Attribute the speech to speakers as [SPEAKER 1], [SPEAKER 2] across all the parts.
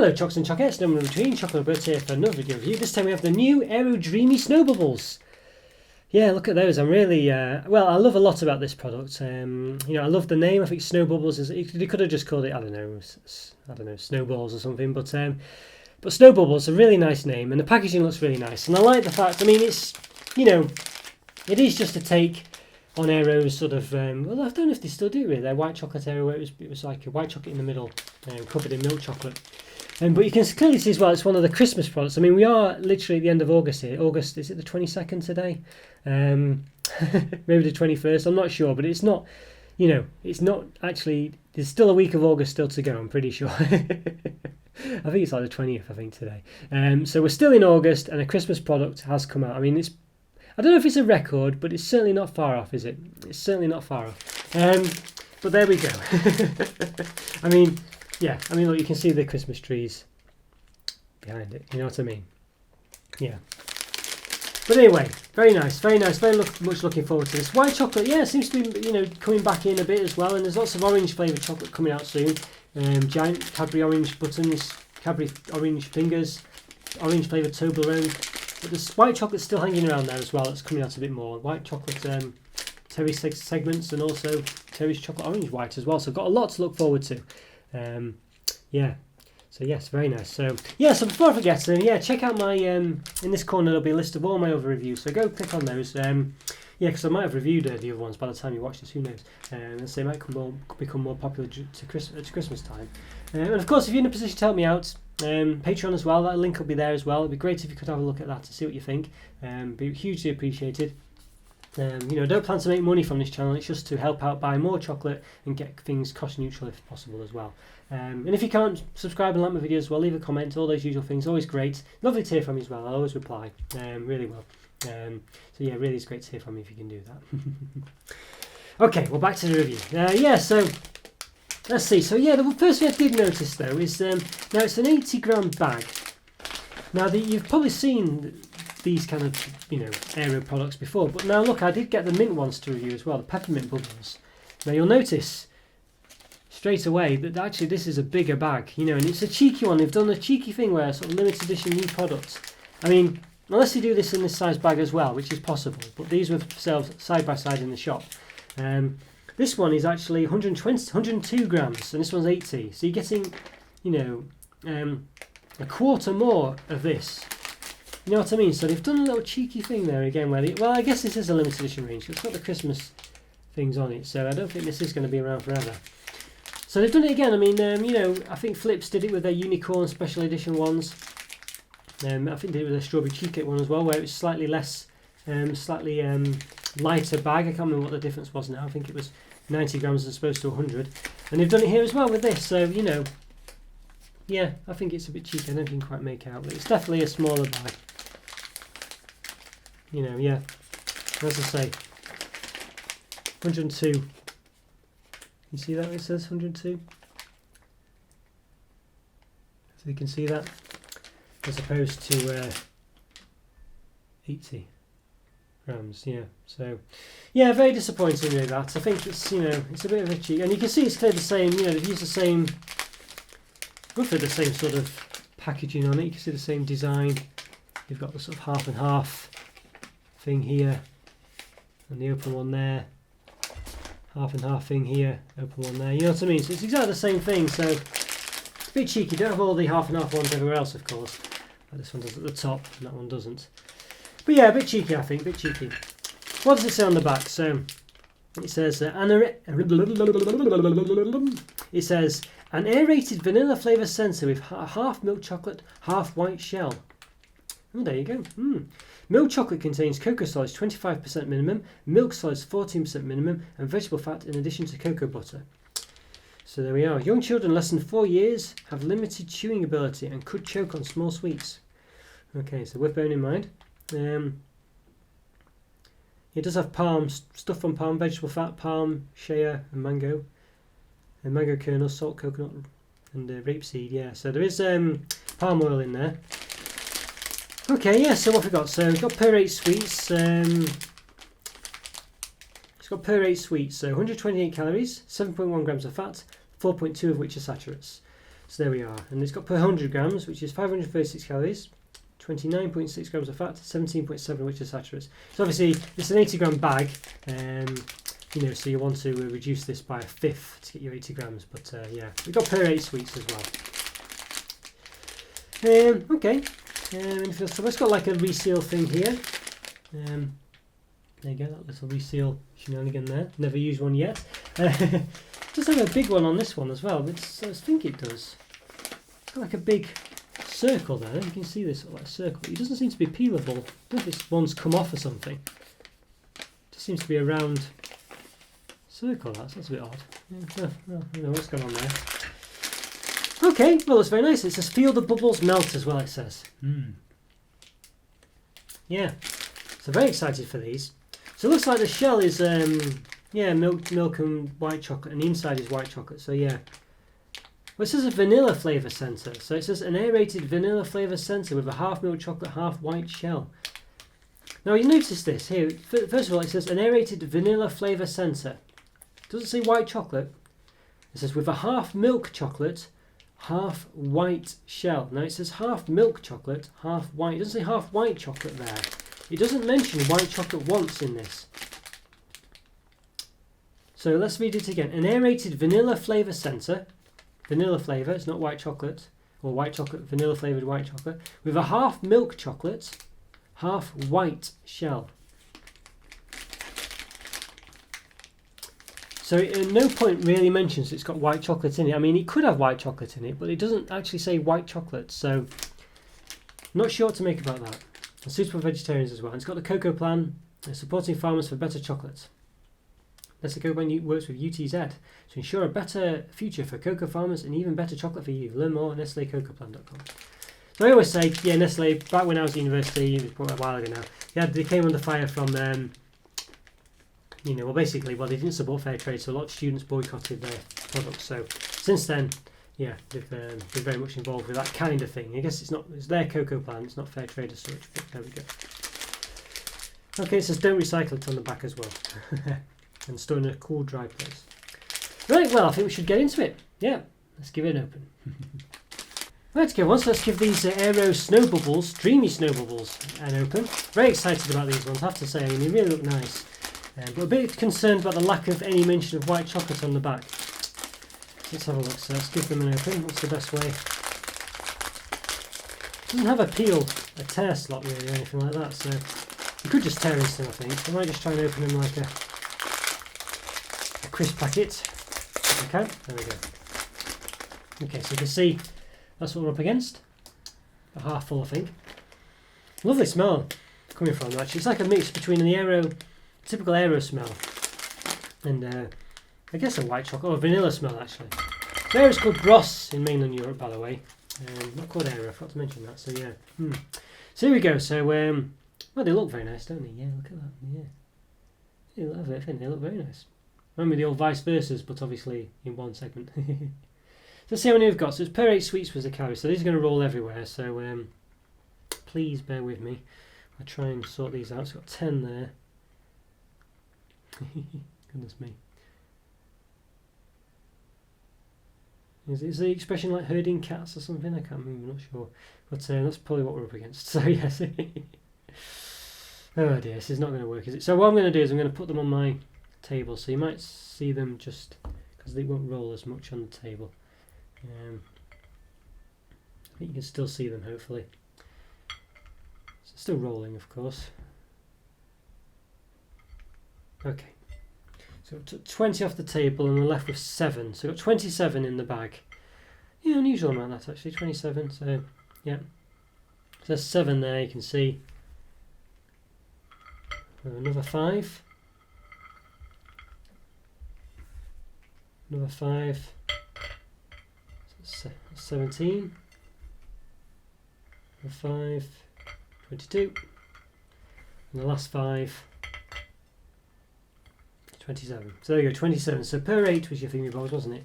[SPEAKER 1] Hello Chocs and Chocettes, no one between, Chocolo Roberto here for another video review. This time we have the new Aero Dreamy Snowbubbles. Yeah, look at those. I'm really, well, I love a lot about this product. You know, I love the name. I think Snowbubbles is, they could have just called it, I don't know, Snowballs or something, but Snowbubbles, a really nice name, and the packaging looks really nice. And I like the fact, I mean, it's, you know, it is just a take on Aero's sort of, well, I don't know if they still do it with their white chocolate Aero, where it was like a white chocolate in the middle, covered in milk chocolate. But you can clearly see as well, it's one of the Christmas products. I mean, we are literally at the end of August here. August, is it the 22nd today? Maybe the 21st, I'm not sure, but it's not, you know, it's not actually, there's still a week of August still to go, I'm pretty sure. I think it's like the 20th, I think, today. So we're still in August, and a Christmas product has come out. I mean, it's, I don't know if it's a record, but it's certainly not far off, is it? It's certainly not far off. But there we go. I mean, yeah, I mean, look, you can see the Christmas trees behind it. You know what I mean? Yeah. But anyway, very nice, very nice. Very much looking forward to this. White chocolate, yeah, seems to be, you know, coming back in a bit as well. And there's lots of orange flavoured chocolate coming out soon. Giant Cadbury orange buttons, Cadbury orange fingers, orange flavoured Toblerone. But there's white chocolate still hanging around there as well. It's coming out a bit more. White chocolate terry segments, and also Terry's chocolate orange white as well. So I've got a lot to look forward to. Yeah, so yes, very nice. So yeah, so before I forget, yeah, check out my in this corner there'll be a list of all my other reviews, so go click on those. Yeah, because I might have reviewed the other ones by the time you watch this, who knows. And so they might become more popular to Christmas time. And of course, if you're in a position to help me out, Patreon as well, that link will be there as well. It'd be great if you could have a look at that to see what you think. Be hugely appreciated. You know, I don't plan to make money from this channel. It's just to help out, buy more chocolate and get things cost neutral if possible as well. And if you can't subscribe and like my videos as well, leave a comment, all those usual things. Always great. Lovely to hear from you as well. I'll always reply really well. So yeah, really it's great to hear from you if you can do that. Okay, well, back to the review. Yeah, so let's see. So yeah, the first thing I did notice though is now it's an 80-gram bag. Now you've probably seen these kind of, you know, Aero products before, but now look, I did get the mint ones to review as well, the peppermint bubbles. Now you'll notice straight away that actually this is a bigger bag, you know, and it's a cheeky one. They've done a cheeky thing where sort of limited edition new products. I mean, unless they do this in this size bag as well, which is possible, but these were for sale side by side in the shop. This one is actually 102 grams, and this one's 80. So you're getting, you know, a quarter more of this. You know what I mean? So they've done a little cheeky thing there again where they, well, I guess this is a limited edition range. It's got the Christmas things on it, so I don't think this is going to be around forever. So they've done it again. I mean, you know, I think Flips did it with their unicorn special edition ones. I think they did it with their strawberry cheesecake one as well, where it was slightly less, slightly lighter bag. I can't remember what the difference was now. I think it was 90 grams as opposed to 100. And they've done it here as well with this. So, you know, yeah, I think it's a bit cheeky. I don't think you can quite make out, but it's definitely a smaller bag. You know, yeah, as I say, 102. You see that it says 102? So you can see that, as opposed to 80 grams, yeah. So, yeah, very disappointing with that. I think it's, you know, it's a bit of a cheat. And you can see it's clearly the same, you know, they've used the same, roughly the same sort of packaging on it. You can see the same design. You've got the sort of half and half thing here, and the open one there, half and half thing here, open one there, you know what I mean? So it's exactly the same thing, so it's a bit cheeky. Don't have all the half and half ones everywhere else, of course, like this one does at the top and that one doesn't. But yeah, a bit cheeky, I think, a bit cheeky. What does it say on the back? So it says it says an aerated vanilla flavour centre with half milk chocolate, half white shell. Oh, there you go. Milk chocolate contains cocoa solids 25% minimum, milk solids 14% minimum, and vegetable fat in addition to cocoa butter. So there we are. Young children less than 4 years have limited chewing ability and could choke on small sweets. Okay, so worth bearing in mind. It does have palm, stuff from palm, vegetable fat, palm, shea, and mango. And mango kernels, salt, coconut, and rapeseed, yeah. So there is palm oil in there. Okay, yeah, so what have we got? So we've got per 8 sweets. It's got per 8 sweets, so 128 calories, 7.1 grams of fat, 4.2 of which are saturates. So there we are. And it's got per 100 grams, which is 536 calories, 29.6 grams of fat, 17.7 of which are saturates. So obviously it's an 80 gram bag, you know, so you want to reduce this by a fifth to get your 80 grams. But yeah, we've got per 8 sweets as well. Okay, so it's got like a reseal thing here. There you go, that little reseal shenanigan there. Never used one yet. Does have a big one on this one as well. I think it does. It's got like a big circle there. You can see this like circle. It doesn't seem to be peelable. I don't know if this one's come off or something. It just seems to be a round circle. That's a bit odd. I don't know what's going on there. Okay, well it's very nice. It says feel the bubbles melt as well. It says. Yeah, so very excited for these. So it looks like the shell is yeah, milk and white chocolate, and the inside is white chocolate. So yeah. Well, it says a vanilla flavour centre. So it says an aerated vanilla flavour centre with a half milk chocolate, half white shell. Now you notice this here. First of all, it says an aerated vanilla flavour centre. It doesn't say white chocolate. It says with a half milk chocolate, half white shell. Now it says half milk chocolate, half white. It doesn't say half white chocolate there. It doesn't mention white chocolate once in this. So let's read it again. An aerated vanilla flavour centre. Vanilla flavour, it's not white chocolate, or white chocolate, vanilla flavoured white chocolate, with a half milk chocolate, half white shell. So it at no point really mentions it's got white chocolate in it. I mean, it could have white chocolate in it, but it doesn't actually say white chocolate, so not sure what to make about that. And suitable for vegetarians as well. And it's got the cocoa plan, supporting farmers for better chocolate. Nestle Cocoa Plan works with UTZ to ensure a better future for cocoa farmers and even better chocolate for you. Learn more at nestlecocoplan.com. So I always say, yeah, Nestle, back when I was at university, it was probably a while ago now, yeah, they came under fire from, you know, well basically, well they didn't support fair trade, so a lot of students boycotted their products. So since then, yeah, they've been very much involved with that kind of thing. I guess it's their cocoa plan, it's not fair trade as such, but there we go. Okay, it says don't recycle it on the back as well. And store in a cool, dry place. Right, well, I think we should get into it. Yeah, let's give it an open. Right, okay, so let's give these Aero Snowbubbles, Dreamy Snowbubbles, an open. Very excited about these ones, I have to say. I mean, they really look nice. But a bit concerned about the lack of any mention of white chocolate on the back. Let's have a look. So let's give them an open. What's the best way? It doesn't have a tear slot really or anything like that, so you could just tear into them, I think. I might just try and open them like a crisp packet, if I can. There we go. Okay, so you can see that's what we're up against. A half full, I think. Lovely smell coming from actually. It's like a mix between the typical Aero smell and I guess a white chocolate or vanilla smell actually. Aero's called Bros in mainland Europe, by the way. Not called Aero, I forgot to mention that. So yeah. So here we go. So well, they look very nice, don't they? Yeah, look at that. Yeah, they love it. I think they look very nice. Remember the old vice versas, but obviously in one segment. So let's see how many we've got. So it's per 8 sweets was the calorie. So these are going to roll everywhere. So please bear with me. I'll try and sort these out. So I've got 10 there. Goodness me. Is the expression like herding cats or something? I can't remember, I'm not sure. But that's probably what we're up against. So yes. Oh dear, this is not going to work, is it? So what I'm going to do is I'm going to put them on my table, so you might see them just because they won't roll as much on the table. I think you can still see them, hopefully. So still rolling, of course. Okay, so we took 20 off the table and we're left with 7. So we've got 27 in the bag. Yeah, unusual amount that actually, 27. So yeah, so there's 7 there. You can see. Another 5. Another 5. So 17. Another 5. 22. And the last 5. 27. So there you go, 27. So per 8 was your thingy bobs, wasn't it?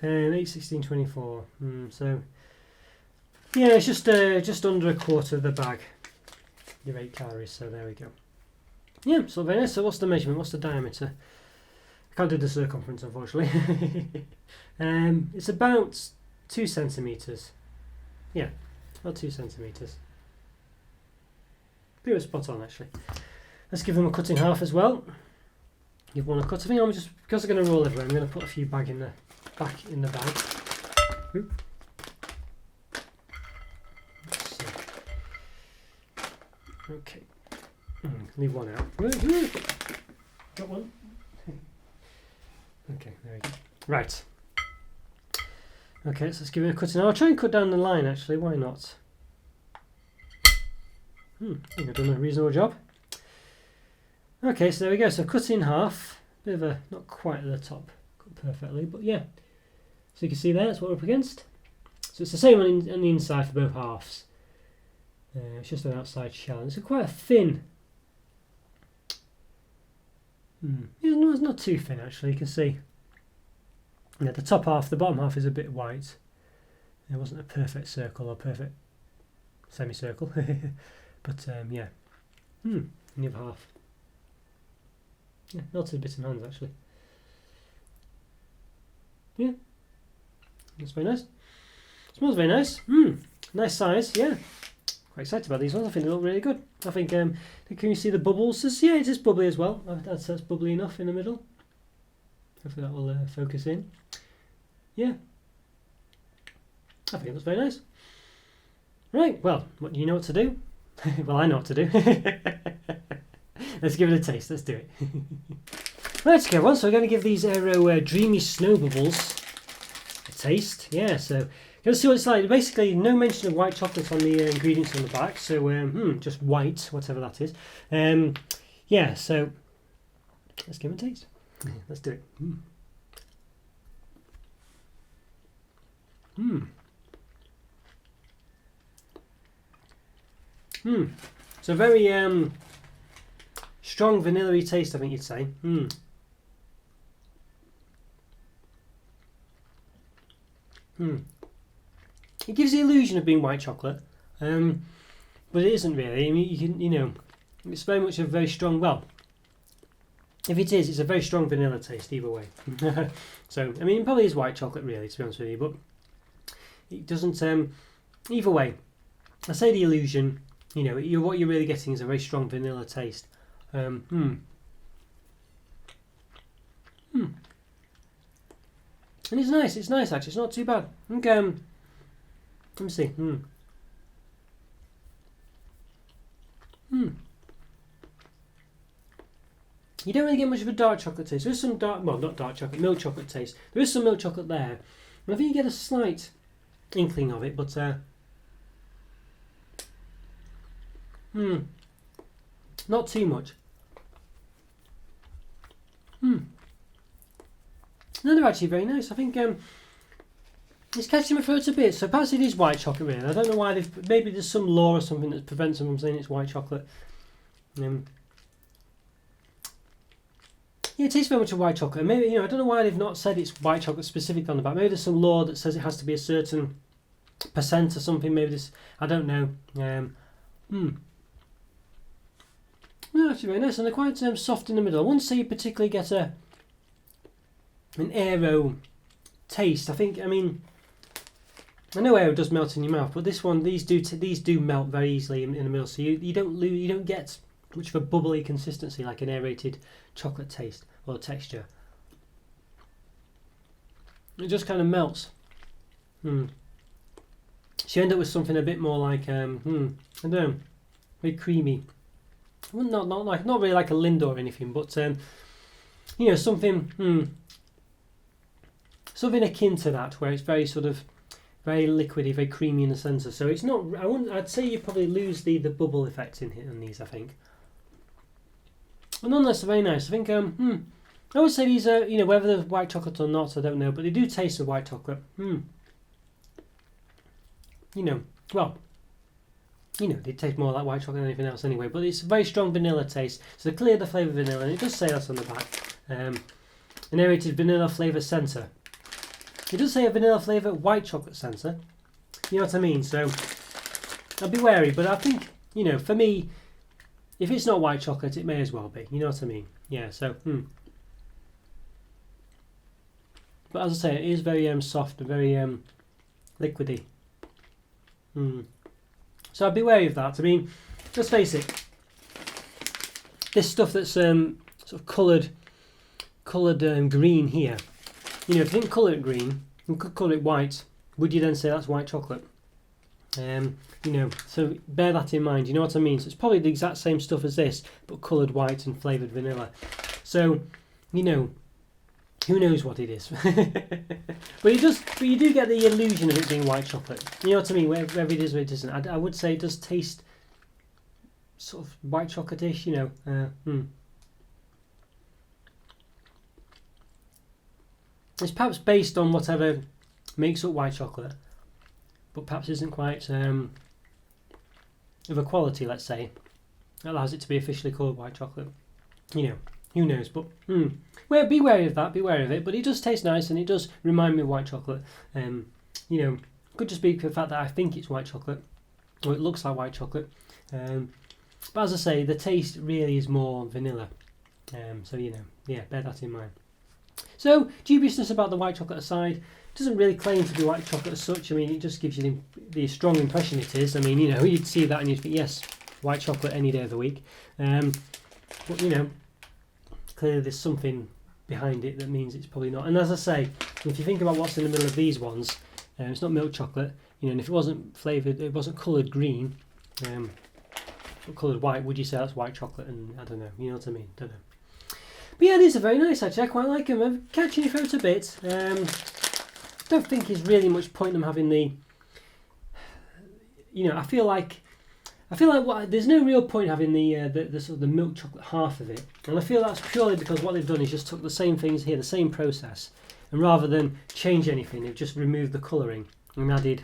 [SPEAKER 1] 8, 16, 24. So yeah, it's just under a quarter of the bag. Your 8 calories. So there we go. Yeah, so very nice. So what's the measurement? What's the diameter? I can't do the circumference, unfortunately. It's about 2 centimetres. Yeah, about 2 centimetres. Pretty much spot on actually. Let's give them a cut in half as well. Give one a cut. I think I'm just, because they're going to roll everywhere, I'm going to put a few back in the bag. Oop. Okay. Leave one out. Got one. Okay, there we go. Right. Okay, so let's give it a cut in. I'll try and cut down the line actually, why not? I think I've done a reasonable job. Okay, so there we go. So cut in half. Bit of a, not quite at the top, cut perfectly, but yeah. So you can see there, that's what we're up against. So it's the same on the inside for both halves. It's just an outside shell. And it's quite a thin. It's not too thin actually. You can see. Yeah, the top half, the bottom half is a bit white. It wasn't a perfect circle or perfect semicircle, but yeah. And the other half. Yeah, melted a bit in my hands actually. Yeah, that's very nice. Smells very nice. Nice size. Yeah, quite excited about these ones. I think they look really good. I think can you see the bubbles? Yeah, it is bubbly as well. That's bubbly enough in the middle. Hopefully that will focus in. Yeah, I think it looks very nice. Right, well, what do you know what to do? Well, I know what to do. Let's give it a taste. Let's do it. Let's go on. So we're going to give these Aero Dreamy Snowbubbles a taste. Yeah, so let's see what it's like. Basically, no mention of white chocolate on the ingredients on the back. So just white, whatever that is. Yeah, so let's give it a taste. Let's do it. It's a very strong vanilla-y taste, I think you'd say. It gives the illusion of being white chocolate, but it isn't really. I mean, it's very much a very strong. Well, if it is, it's a very strong vanilla taste either way. So, I mean, it probably is white chocolate, really, to be honest with you, but it doesn't. Either way, I say the illusion. What you're really getting is a very strong vanilla taste. And it's nice. It's nice actually. It's not too bad. Okay. Let me see. You don't really get much of a dark chocolate taste. There is some not dark chocolate, milk chocolate taste. There is some milk chocolate there. And I think you get a slight inkling of it, but not too much. No, they're actually very nice. I think it's catching my throat a bit. So perhaps it is white chocolate, really. I don't know why maybe there's some law or something that prevents them from saying it's white chocolate. Yeah, it tastes very much of white chocolate. Maybe I don't know why they've not said it's white chocolate specific on the back. Maybe there's some law that says it has to be a certain percent or something. Maybe this, I don't know. No, actually very nice, and they're quite soft in the middle. I wouldn't say you particularly get an Aero taste. I know Aero does melt in your mouth, but these do melt very easily in the middle. So you don't get much of a bubbly consistency like an aerated chocolate taste or texture. It just kind of melts. So you end up with something a bit more like I don't know, very creamy. Well, not really like a Lindt or anything, but something something akin to that, where it's very sort of very liquidy, very creamy in the centre. So it's not. I'd say you probably lose the bubble effect in these. I think. But nonetheless, they're very nice. I think. I would say these are whether they're white chocolate or not, I don't know, but they do taste of white chocolate. They taste more like white chocolate than anything else anyway, but it's a very strong vanilla taste. So they clear the flavour vanilla, and it does say that on the back. An aerated vanilla flavour centre. It does say a vanilla flavour white chocolate centre. You know what I mean? So I'd be wary, but I think, for me, if it's not white chocolate, it may as well be. You know what I mean? Yeah, so, But as I say, it is very soft and very liquidy. So I'd be wary of that. I mean, let's face it, this stuff that's sort of coloured green here, you know, if you didn't colour it green, you could colour it white, would you then say that's white chocolate? You know, so bear that in mind, you know what I mean? So it's probably the exact same stuff as this, but coloured white and flavoured vanilla. So, you know, who knows what it is? But you do get the illusion of it being white chocolate. You know what I mean? Wherever it is, where it isn't. I would say it does taste sort of white chocolate-ish, you know. It's perhaps based on whatever makes up white chocolate, but perhaps isn't quite of a quality, let's say, that allows it to be officially called white chocolate. You know, who knows? But well, be wary of that, be wary of it. But it does taste nice, and it does remind me of white chocolate. You know, could just be the fact that I think it's white chocolate, or it looks like white chocolate. But as I say, the taste really is more vanilla. So you know, yeah, bear that in mind. So dubiousness about the white chocolate aside, it doesn't really claim to be white chocolate as such. I mean, it just gives you the strong impression it is. I mean, you know, you'd see that and you'd think, yes, white chocolate any day of the week. But you know, clearly there's something behind it that means it's probably not. And as I say, if you think about what's in the middle of these ones, it's not milk chocolate. You know, and if it wasn't flavoured, it wasn't coloured green, coloured white, would you say that's white chocolate? And I don't know. You know what I mean? Don't know. But yeah, these are very nice actually. I quite like them. I'm catching your throat a bit. Don't think there's really much point in them having the. You know, I feel like there's no real point having the sort of the milk chocolate half of it, and I feel that's purely because what they've done is just took the same things here, the same process, and rather than change anything, they've just removed the colouring and added,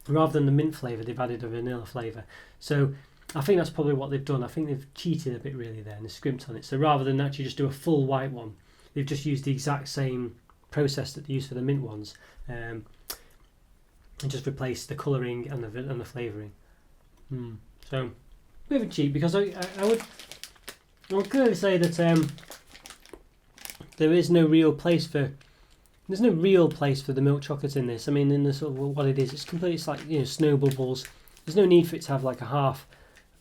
[SPEAKER 1] rather than the mint flavour, they've added a vanilla flavour. So I think that's probably what they've done. I think they've cheated a bit really there and they've scrimped on it. So rather than actually just do a full white one, they've just used the exact same process that they use for the mint ones, and just replaced the colouring and the flavouring. So a bit of a cheat, because I would clearly say that there is no real place for. There's no real place for the milk chocolate in this. I mean, in the sort of what it is, it's completely, it's like, you know, Snowbubbles. There's no need for it to have like a half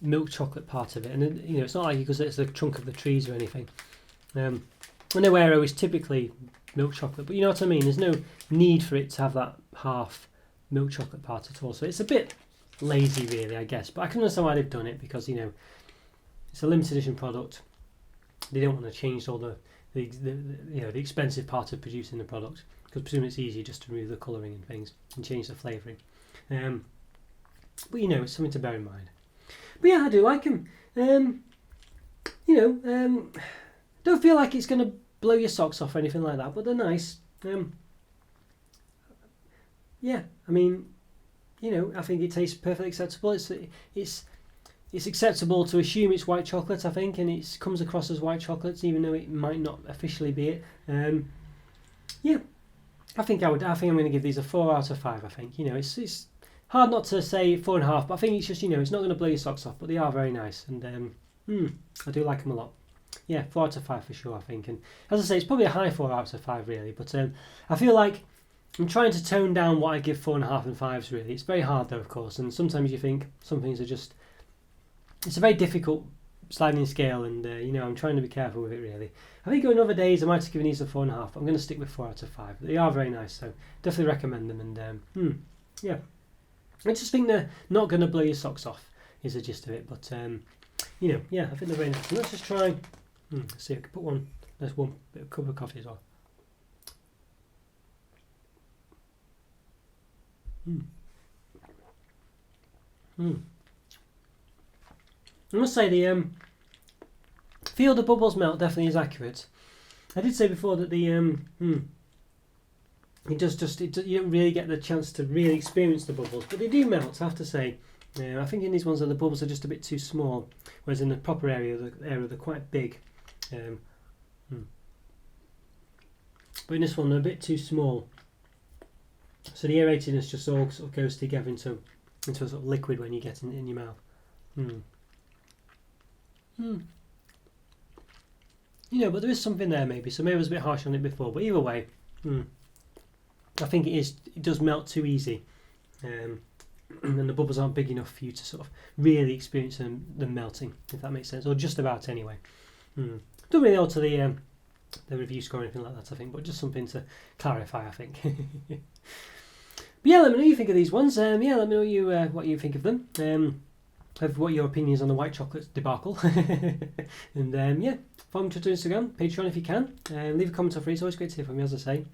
[SPEAKER 1] milk chocolate part of it, and you know, it's not like because it's a trunk of the trees or anything. I know Aero is typically milk chocolate, but you know what I mean. There's no need for it to have that half milk chocolate part at all. So it's a bit lazy, really, I guess. But I can understand why they've done it, because you know, it's a limited edition product. They don't want to change all the you know, the expensive part of producing the product, because presumably it's easy just to remove the colouring and things and change the flavouring. But you know, it's something to bear in mind. But yeah, I do like them. You know, don't feel like it's going to blow your socks off or anything like that, but they're nice. Yeah, I mean, you know, I think it tastes perfectly acceptable. It's acceptable to assume it's white chocolate, I think, and it comes across as white chocolate, even though it might not officially be it. Yeah, I think I'm going to give these a 4 out of 5. I think, you know, it's hard not to say 4.5, but I think it's just, you know, it's not going to blow your socks off, but they are very nice, and I do like them a lot. Yeah, 4 out of 5 for sure, I think. And as I say, it's probably a high 4 out of 5 really, but I feel like I'm trying to tone down what I give 4.5 and 5s really. It's very hard though, of course, and sometimes you think some things are just, it's a very difficult sliding scale, and you know, I'm trying to be careful with it really. I think on other days I might have given these a 4.5, but I'm going to stick with 4 out of 5. They are very nice, so definitely recommend them, and yeah. I just think they're not going to blow your socks off, is the gist of it. But you know, yeah, I think they're very nice. And let's just try. Let's see, I can put one. There's one bit of cup of coffee as well. I must say the feel the bubbles melt definitely is accurate. I did say before that the it does you don't really get the chance to really experience the bubbles, but they do melt, I have to say. I think in these ones the bubbles are just a bit too small, whereas in the proper area they're quite big. But in this one they're a bit too small, so the aeratedness just all sort of goes together into a sort of liquid when you get it in your mouth. You know, but there is something there maybe, so maybe I was a bit harsh on it before, but either way, I think it does melt too easy. And the bubbles aren't big enough for you to sort of really experience them melting, if that makes sense, or just about anyway. Don't really alter the review score or anything like that, I think, but just something to clarify, I think. But yeah, let me know what you think of these ones. Yeah, let me know what you think of them. Of what your opinions on the white chocolate debacle. And yeah, follow me to Instagram, Patreon if you can. Leave a comment or free, it's always great to hear from you, as I say.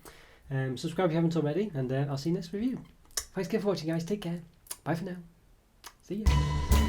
[SPEAKER 1] Subscribe if you haven't already, and I'll see you next review. Thanks again for watching, guys. Take care. Bye for now. See ya.